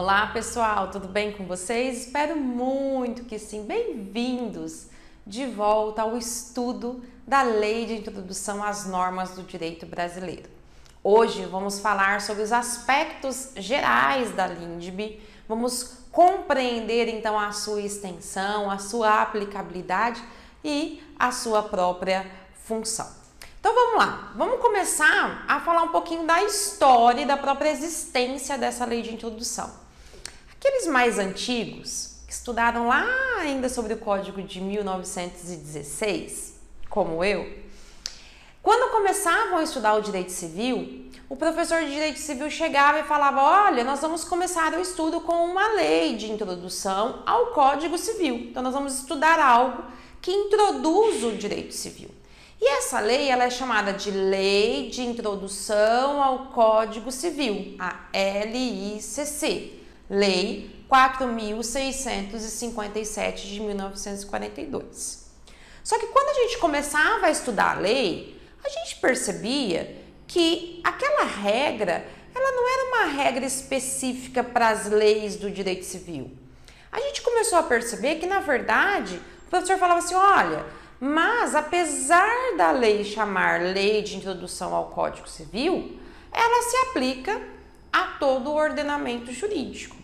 Olá pessoal, tudo bem com vocês? Espero muito que sim. Bem-vindos de volta ao estudo da Lei de Introdução às Normas do Direito Brasileiro. Hoje vamos falar sobre os aspectos gerais da LINDB, vamos compreender então a sua extensão, a sua aplicabilidade e a sua própria função. Então vamos lá, vamos começar a falar um pouquinho da história e da própria existência dessa lei de introdução. Aqueles mais antigos, que estudaram lá ainda sobre o Código de 1916, como eu, quando começavam a estudar o direito civil, o professor de direito civil chegava e falava: olha, nós vamos começar o estudo com uma lei de introdução ao Código Civil. Então nós vamos estudar algo que introduz o direito civil. E essa lei ela é chamada de Lei de Introdução ao Código Civil, a LICC, Lei 4.657 de 1942. Só que quando a gente começava a estudar a lei, a gente percebia que aquela regra, ela não era uma regra específica para as leis do direito civil. A gente começou a perceber que, na verdade, o professor falava assim: olha, mas apesar da lei chamar Lei de Introdução ao Código Civil, ela se aplica a todo o ordenamento jurídico.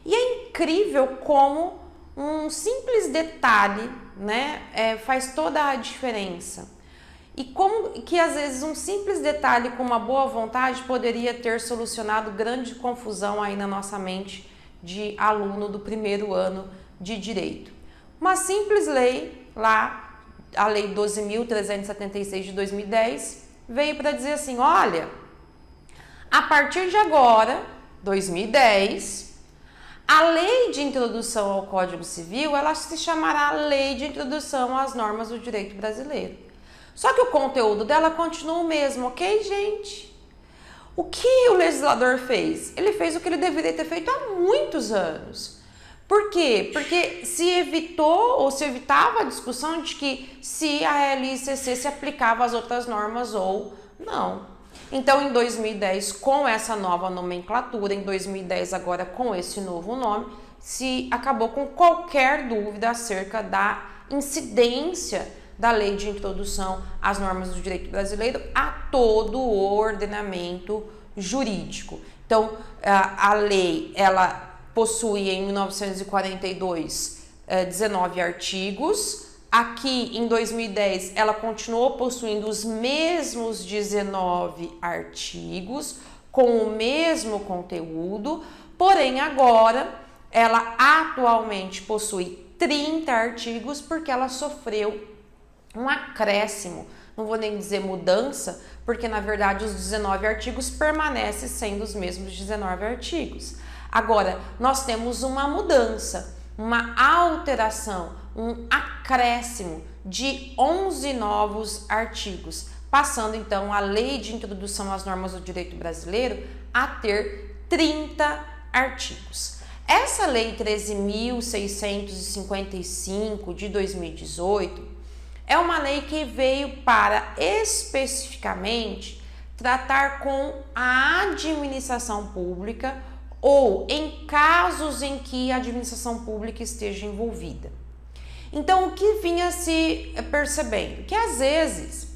E é incrível como um simples detalhe, faz toda a diferença. E como que às vezes um simples detalhe com uma boa vontade poderia ter solucionado grande confusão aí na nossa mente de aluno do primeiro ano de direito. Uma simples lei lá, a Lei 12.376 de 2010, veio para dizer assim: olha, a partir de agora, 2010, a Lei de Introdução ao Código Civil, ela se chamará Lei de Introdução às Normas do Direito Brasileiro. Só que o conteúdo dela continua o mesmo, ok, gente? O que o legislador fez? Ele fez o que ele deveria ter feito há muitos anos. Por quê? Porque se evitou ou se evitava a discussão de que se a LICC se aplicava às outras normas ou não. Então, em 2010, com essa nova nomenclatura, em 2010 agora com esse novo nome, se acabou com qualquer dúvida acerca da incidência da Lei de Introdução às Normas do Direito Brasileiro a todo o ordenamento jurídico. Então, a lei, ela possui em 1942 19 artigos. Aqui em 2010 ela continuou possuindo os mesmos 19 artigos com o mesmo conteúdo, porém agora ela atualmente possui 30 artigos porque ela sofreu um acréscimo. Não vou nem dizer mudança, porque na verdade os 19 artigos permanecem sendo os mesmos 19 artigos. Agora, nós temos uma mudança, uma alteração, um acréscimo de 11 novos artigos, passando então a Lei de Introdução às Normas do Direito Brasileiro a ter 30 artigos. Essa Lei 13.655 de 2018 é uma lei que veio para especificamente tratar com a administração pública ou em casos em que a administração pública esteja envolvida. Então, o que vinha se percebendo? Que às vezes,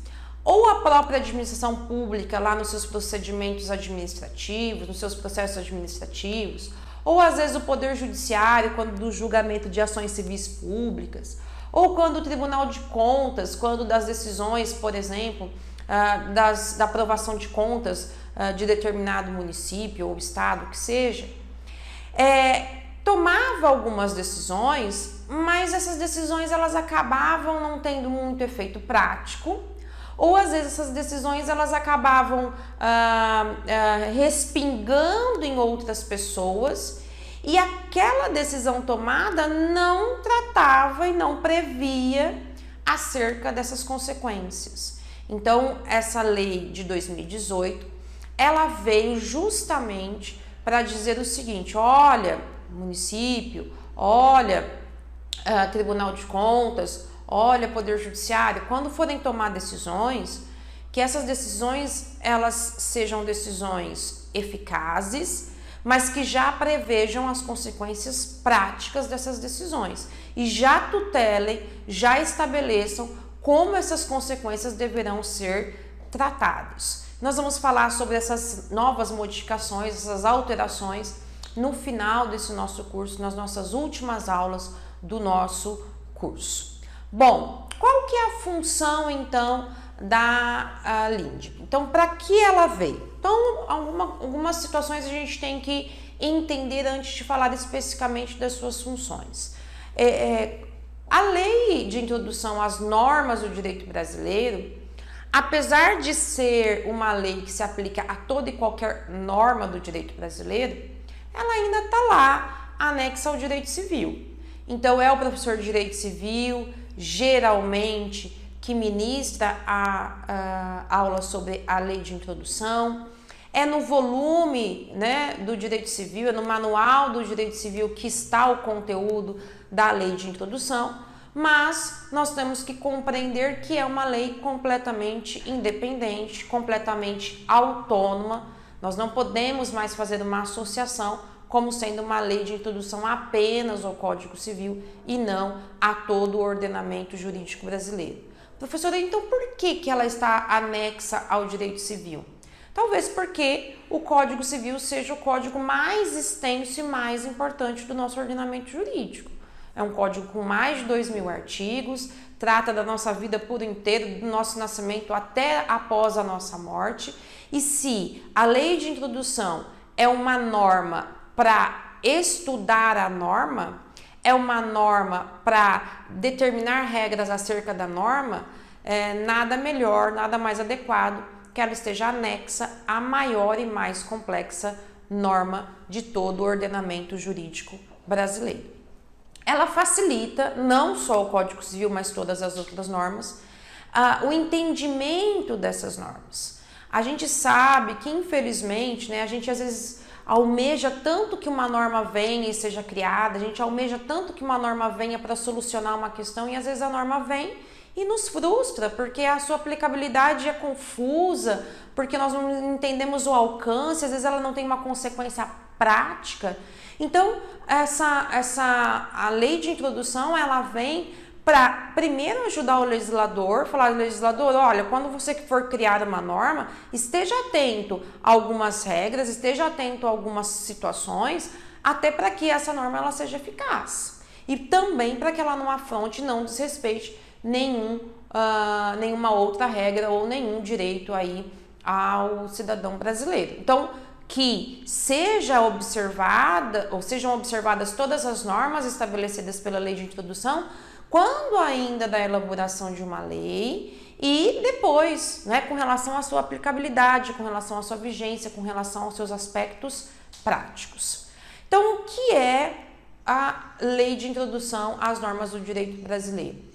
ou a própria administração pública lá nos seus procedimentos administrativos, nos seus processos administrativos, ou às vezes o Poder Judiciário, quando do julgamento de ações civis públicas, ou quando o Tribunal de Contas, quando das decisões, por exemplo, da aprovação de contas de determinado município ou estado, que seja, tomava algumas decisões, mas essas decisões elas acabavam não tendo muito efeito prático, ou às vezes essas decisões elas acabavam respingando em outras pessoas e aquela decisão tomada não tratava e não previa acerca dessas consequências. Então, essa lei de 2018 ela veio justamente para dizer o seguinte: olha, município, olha, Tribunal de Contas, olha, Poder Judiciário, quando forem tomar decisões, que essas decisões elas sejam decisões eficazes, mas que já prevejam as consequências práticas dessas decisões e já tutelem, já estabeleçam como essas consequências deverão ser tratadas. Nós vamos falar sobre essas novas modificações, essas alterações no final desse nosso curso, nas nossas últimas aulas do nosso curso. Bom, qual que é a função então da LINDB? Então, para que ela veio? Então, algumas situações a gente tem que entender antes de falar especificamente das suas funções. A lei de introdução às normas do direito brasileiro, apesar de ser uma lei que se aplica a toda e qualquer norma do direito brasileiro, ela ainda está lá, anexa ao direito civil. Então, é o professor de direito civil, geralmente, que ministra a aula sobre a lei de introdução. É no volume, né, do direito civil, é no manual do direito civil que está o conteúdo da lei de introdução, mas nós temos que compreender que é uma lei completamente independente, completamente autônoma. Nós não podemos mais fazer uma associação como sendo uma lei de introdução apenas ao Código Civil e não a todo o ordenamento jurídico brasileiro. Professora, então por que ela está anexa ao direito civil? Talvez porque o Código Civil seja o código mais extenso e mais importante do nosso ordenamento jurídico. É um código com mais de 2.000 artigos, trata da nossa vida por inteiro, do nosso nascimento até após a nossa morte. E se a lei de introdução é uma norma para estudar a norma, é uma norma para determinar regras acerca da norma, nada melhor, nada mais adequado que ela esteja anexa à maior e mais complexa norma de todo o ordenamento jurídico brasileiro. Ela facilita não só o Código Civil, mas todas as outras normas, o entendimento dessas normas. A gente sabe que, infelizmente, né, a gente às vezes almeja tanto que uma norma venha e seja criada, a gente almeja tanto que uma norma venha para solucionar uma questão e às vezes a norma vem e nos frustra, porque a sua aplicabilidade é confusa, porque nós não entendemos o alcance, às vezes ela não tem uma consequência prática. Então, a lei de introdução, ela vem para, primeiro, ajudar o legislador, falar ao legislador, olha, quando você for criar uma norma, esteja atento a algumas regras, esteja atento a algumas situações, até para que essa norma ela seja eficaz. E também para que ela não afronte, não desrespeite nenhuma outra regra ou nenhum direito aí ao cidadão brasileiro. Então, que sejam observadas todas as normas estabelecidas pela lei de introdução, quando ainda da elaboração de uma lei e depois, né, com relação à sua aplicabilidade, com relação à sua vigência, com relação aos seus aspectos práticos. Então, o que é a lei de introdução às normas do direito brasileiro?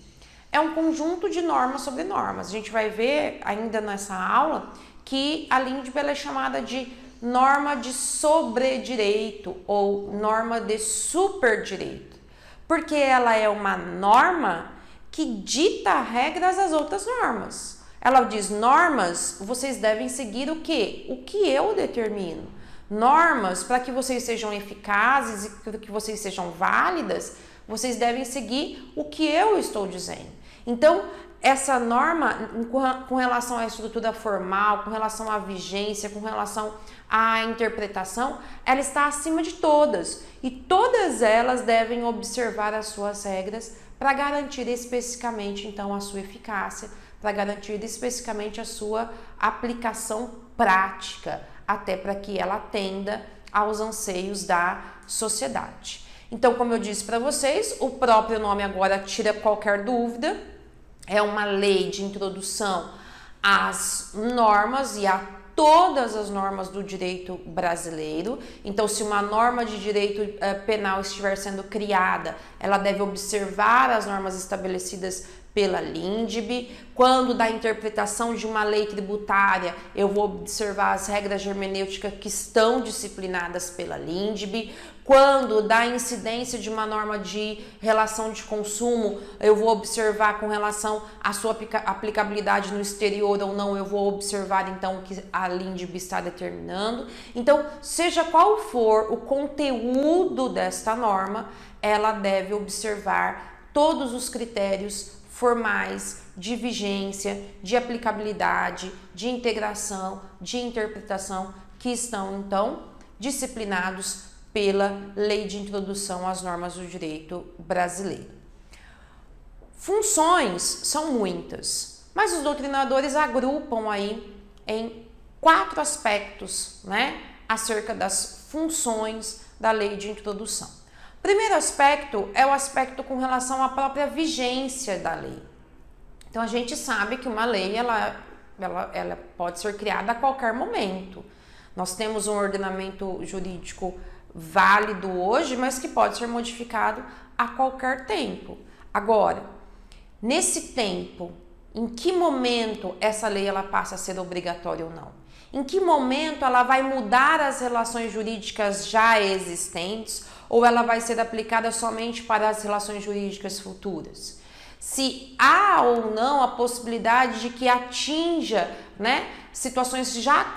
É um conjunto de normas sobre normas. A gente vai ver ainda nessa aula que a LINDB é chamada de norma de sobredireito ou norma de superdireito, porque ela é uma norma que dita regras às outras normas. Ela diz, normas, vocês devem seguir o quê? O que eu determino. Normas, para que vocês sejam eficazes e para que vocês sejam válidas, vocês devem seguir o que eu estou dizendo. Então, essa norma, com relação à estrutura formal, com relação à vigência, com relação à interpretação, ela está acima de todas. E todas elas devem observar as suas regras para garantir especificamente, então, a sua eficácia, para garantir especificamente a sua aplicação prática, até para que ela atenda aos anseios da sociedade. Então, como eu disse para vocês, o próprio nome agora tira qualquer dúvida. É uma lei de introdução às normas e a todas as normas do direito brasileiro. Então, se uma norma de direito penal estiver sendo criada, ela deve observar as normas estabelecidas pela LINDB. Quando da interpretação de uma lei tributária, eu vou observar as regras de hermenêutica que estão disciplinadas pela LINDB. Quando da incidência de uma norma de relação de consumo, eu vou observar com relação à sua aplicabilidade no exterior ou não, eu vou observar então o que a LINDB está determinando. Então, seja qual for o conteúdo desta norma, ela deve observar todos os critérios formais de vigência, de aplicabilidade, de integração, de interpretação, que estão então disciplinados pela Lei de Introdução às Normas do Direito Brasileiro. Funções são muitas, mas os doutrinadores agrupam aí em 4 aspectos, né, acerca das funções da Lei de Introdução. O primeiro aspecto é o aspecto com relação à própria vigência da lei. Então, a gente sabe que uma lei, ela pode ser criada a qualquer momento. Nós temos um ordenamento jurídico válido hoje, mas que pode ser modificado a qualquer tempo. Agora, nesse tempo, em que momento essa lei ela passa a ser obrigatória ou não? Em que momento ela vai mudar as relações jurídicas já existentes ou ela vai ser aplicada somente para as relações jurídicas futuras? Se há ou não a possibilidade de que atinja, né, situações já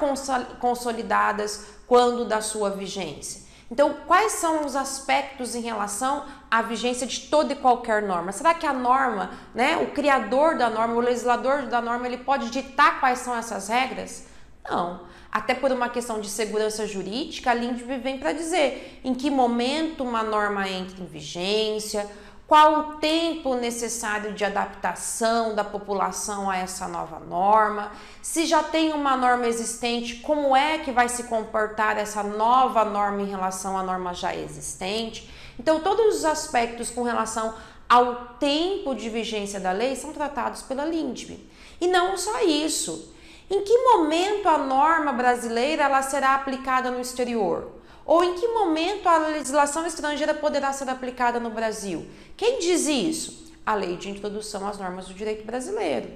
consolidadas quando da sua vigência. Então, quais são os aspectos em relação à vigência de toda e qualquer norma? Será que a norma, né, o criador da norma, o legislador da norma, ele pode ditar quais são essas regras? Não. Até por uma questão de segurança jurídica, a LINDB vem para dizer em que momento uma norma entra em vigência, qual o tempo necessário de adaptação da população a essa nova norma, se já tem uma norma existente, como é que vai se comportar essa nova norma em relação à norma já existente. Então, todos os aspectos com relação ao tempo de vigência da lei são tratados pela LINDB. E não só isso. Em que momento a norma brasileira ela será aplicada no exterior? Ou em que momento a legislação estrangeira poderá ser aplicada no Brasil? Quem diz isso? A Lei de Introdução às Normas do Direito Brasileiro.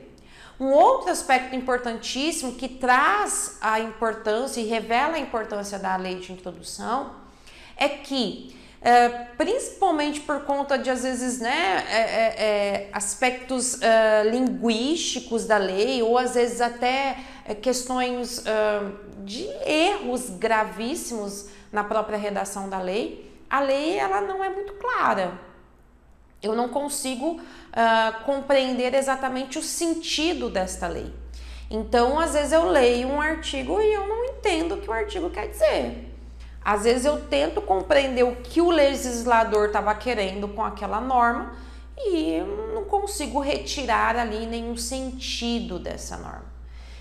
Um outro aspecto importantíssimo que traz a importância e revela a importância da Lei de Introdução é que, principalmente por conta de, às vezes, né, aspectos linguísticos da lei ou, às vezes, até questões de erros gravíssimos na própria redação da lei, a lei ela não é muito clara. Eu não consigo compreender exatamente o sentido desta lei. Então, às vezes eu leio um artigo e eu não entendo o que o artigo quer dizer. Às vezes eu tento compreender o que o legislador estava querendo com aquela norma e eu não consigo retirar ali nenhum sentido dessa norma.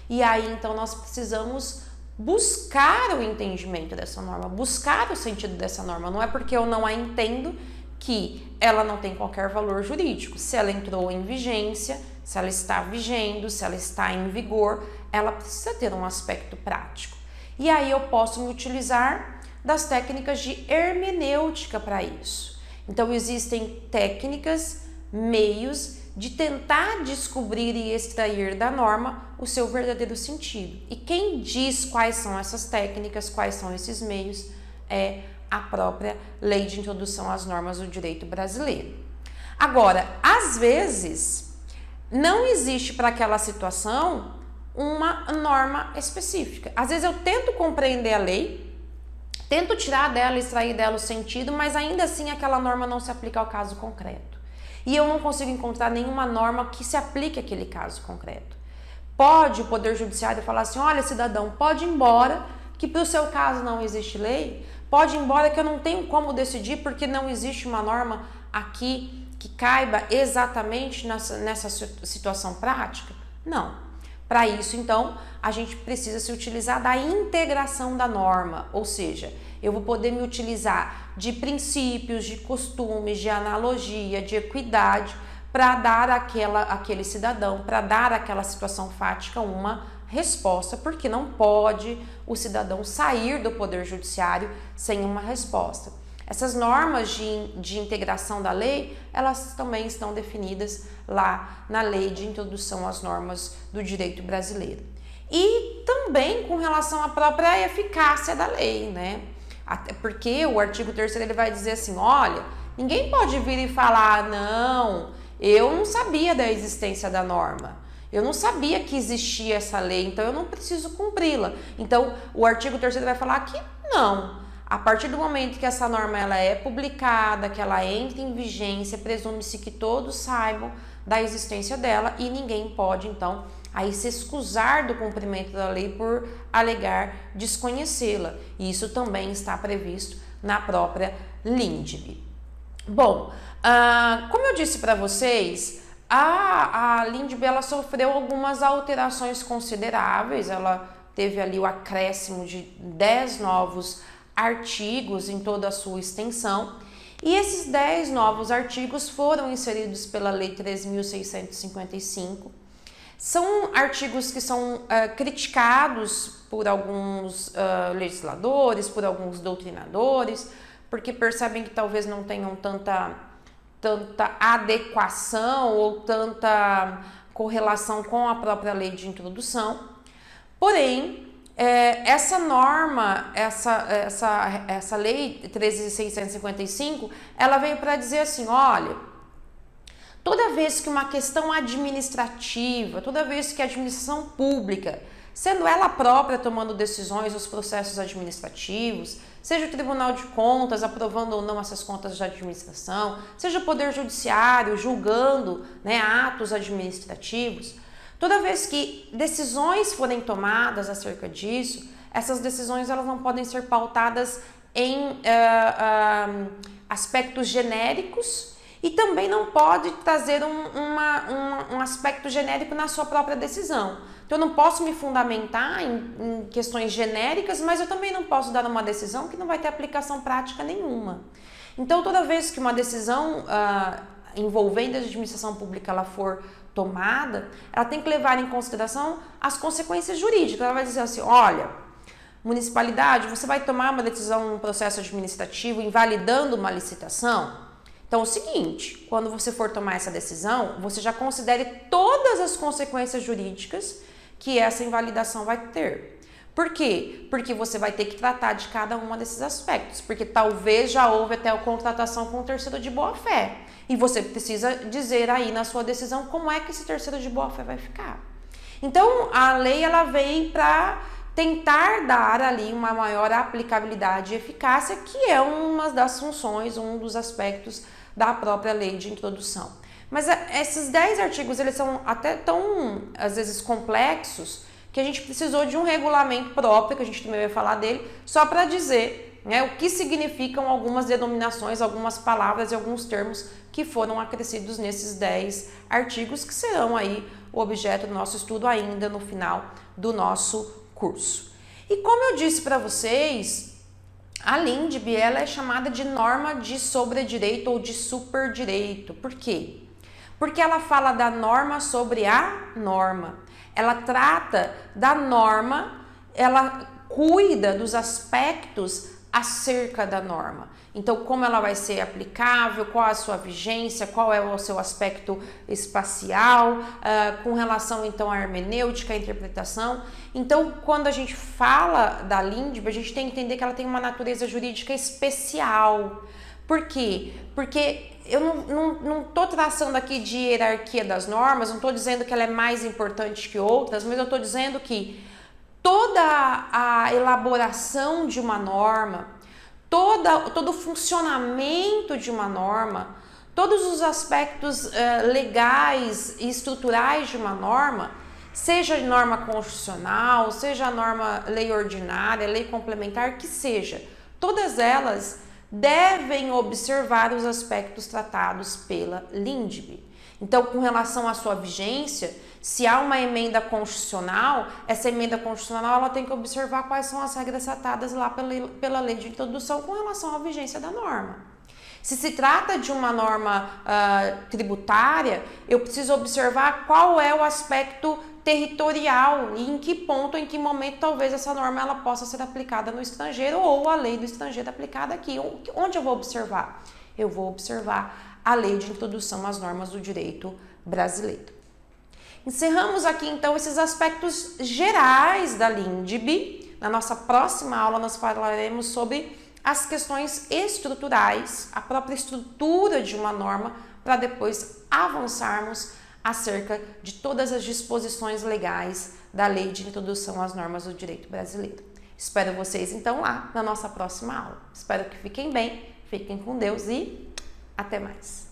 E aí, então, nós precisamos buscar o entendimento dessa norma, buscar o sentido dessa norma. Não é porque eu não a entendo que ela não tem qualquer valor jurídico. Se ela entrou em vigência, se ela está vigendo, se ela está em vigor, ela precisa ter um aspecto prático. E aí eu posso me utilizar das técnicas de hermenêutica para isso. Então, existem técnicas, meios de tentar descobrir e extrair da norma o seu verdadeiro sentido. E quem diz quais são essas técnicas, quais são esses meios, é a própria Lei de Introdução às Normas do Direito Brasileiro. Agora, às vezes, não existe para aquela situação uma norma específica. Às vezes eu tento compreender a lei, tento tirar dela, extrair dela o sentido, mas ainda assim aquela norma não se aplica ao caso concreto. E eu não consigo encontrar nenhuma norma que se aplique àquele caso concreto. Pode o Poder Judiciário falar assim, olha, cidadão, pode ir embora, que para o seu caso não existe lei, pode ir embora que eu não tenho como decidir porque não existe uma norma aqui que caiba exatamente nessa situação prática? Não. Para isso, então, a gente precisa se utilizar da integração da norma, ou seja, eu vou poder me utilizar de princípios, de costumes, de analogia, de equidade, para dar àquele cidadão, para dar àquela situação fática uma resposta, porque não pode o cidadão sair do Poder Judiciário sem uma resposta. Essas normas de integração da lei, elas também estão definidas lá na Lei de Introdução às Normas do Direito Brasileiro. E também com relação à própria eficácia da lei, né? Até porque o artigo 3º ele vai dizer assim, olha, ninguém pode vir e falar, não, eu não sabia da existência da norma. Eu não sabia que existia essa lei, então eu não preciso cumpri-la. Então, o artigo 3º vai falar que não. A partir do momento que essa norma ela é publicada, que ela entra em vigência, presume-se que todos saibam da existência dela e ninguém pode, então, aí se excusar do cumprimento da lei por alegar desconhecê-la. E isso também está previsto na própria LINDB. Bom, como eu disse para vocês, a LINDB ela sofreu algumas alterações consideráveis, ela teve ali o acréscimo de 10 novos artigos em toda a sua extensão, e esses 10 novos artigos foram inseridos pela Lei 3.655. São artigos que são criticados por alguns legisladores, por alguns doutrinadores, porque percebem que talvez não tenham tanta adequação ou tanta correlação com a própria lei de introdução. Porém, essa norma, essa lei 13.655, ela veio para dizer assim, olha, toda vez que uma questão administrativa, toda vez que a administração pública, sendo ela própria tomando decisões nos processos administrativos, seja o Tribunal de Contas aprovando ou não essas contas de administração, seja o Poder Judiciário julgando, né, atos administrativos, toda vez que decisões forem tomadas acerca disso, essas decisões elas não podem ser pautadas em aspectos genéricos e também não pode trazer um aspecto genérico na sua própria decisão. Então, eu não posso me fundamentar em questões genéricas, mas eu também não posso dar uma decisão que não vai ter aplicação prática nenhuma. Então, toda vez que uma decisão envolvendo a administração pública ela for tomada, ela tem que levar em consideração as consequências jurídicas. Ela vai dizer assim, olha, municipalidade, você vai tomar uma decisão num processo administrativo invalidando uma licitação? Então, é o seguinte, quando você for tomar essa decisão, você já considere todas as consequências jurídicas que essa invalidação vai ter. Por quê? Porque você vai ter que tratar de cada um desses aspectos, porque talvez já houve até a contratação com um terceiro de boa-fé. E você precisa dizer aí na sua decisão como é que esse terceiro de boa-fé vai ficar. Então, a lei ela vem para tentar dar ali uma maior aplicabilidade e eficácia, que é uma das funções, um dos aspectos da própria lei de introdução. Mas esses 10 artigos, eles são até tão, às vezes, complexos, que a gente precisou de um regulamento próprio, que a gente também vai falar dele, só para dizer, né, o que significam algumas denominações, algumas palavras e alguns termos que foram acrescidos nesses 10 artigos, que serão aí o objeto do nosso estudo ainda no final do nosso curso. E como eu disse para vocês, a LINDB ela é chamada de norma de sobredireito ou de superdireito. Por quê? Porque ela fala da norma sobre a norma. Ela trata da norma, ela cuida dos aspectos acerca da norma. Então, como ela vai ser aplicável, qual a sua vigência, qual é o seu aspecto espacial, com relação então à hermenêutica, à interpretação. Então, quando a gente fala da LINDB, a gente tem que entender que ela tem uma natureza jurídica especial. Por quê? Porque eu não estou traçando aqui de hierarquia das normas, não estou dizendo que ela é mais importante que outras, mas eu estou dizendo que toda a elaboração de uma norma, todo o funcionamento de uma norma, todos os aspectos legais e estruturais de uma norma, seja norma constitucional, seja norma lei ordinária, lei complementar, que seja, todas elas devem observar os aspectos tratados pela LINDB. Então, com relação à sua vigência, se há uma emenda constitucional, essa emenda constitucional ela tem que observar quais são as regras tratadas lá pela lei de introdução com relação à vigência da norma. Se trata de uma norma tributária, eu preciso observar qual é o aspecto territorial e em que ponto, em que momento talvez essa norma ela possa ser aplicada no estrangeiro ou a lei do estrangeiro aplicada aqui. Onde eu vou observar? Eu vou observar a lei de introdução às normas do direito brasileiro. Encerramos aqui então esses aspectos gerais da LINDB. Na nossa próxima aula nós falaremos sobre as questões estruturais, a própria estrutura de uma norma, para depois avançarmos acerca de todas as disposições legais da Lei de Introdução às Normas do Direito Brasileiro. Espero vocês então lá na nossa próxima aula. Espero que fiquem bem, fiquem com Deus e até mais.